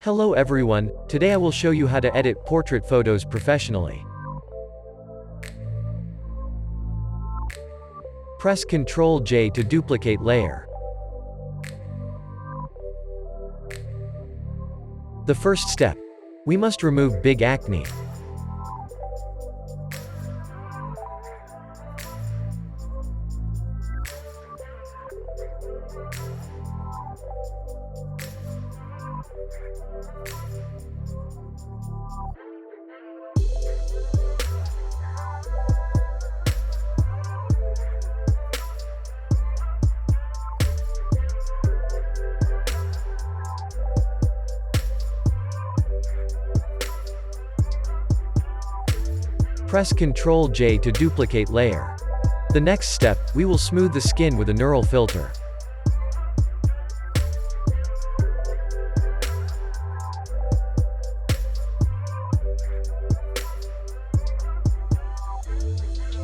Hello everyone, today I will show you how to edit portrait photos professionally. Press Ctrl J to duplicate layer. The first step. We must remove big acne. Press Ctrl J to duplicate layer. The next step, we will smooth the skin with a neural filter.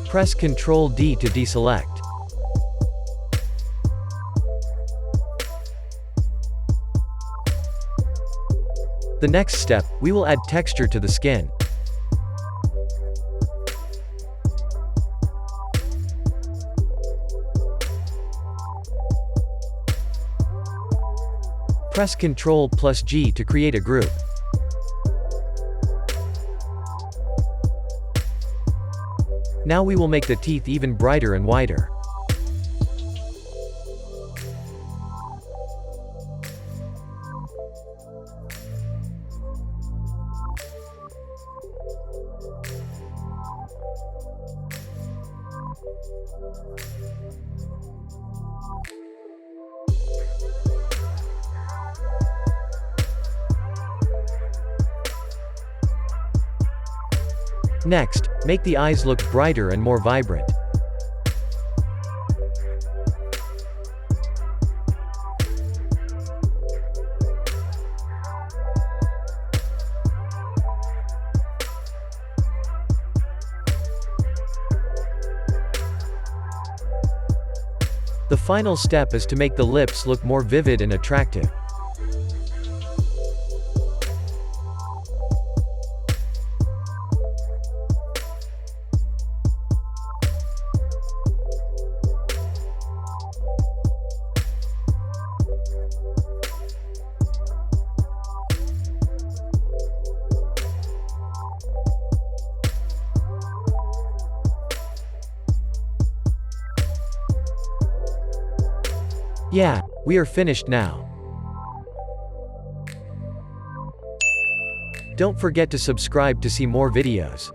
Press Ctrl D to deselect. The next step, we will add texture to the skin. Press Ctrl plus G to create a group. Now we will make the teeth even brighter and wider. Next, make the eyes look brighter and more vibrant. The final step is to make the lips look more vivid and attractive. Yeah, we are finished now. Don't forget to subscribe to see more videos.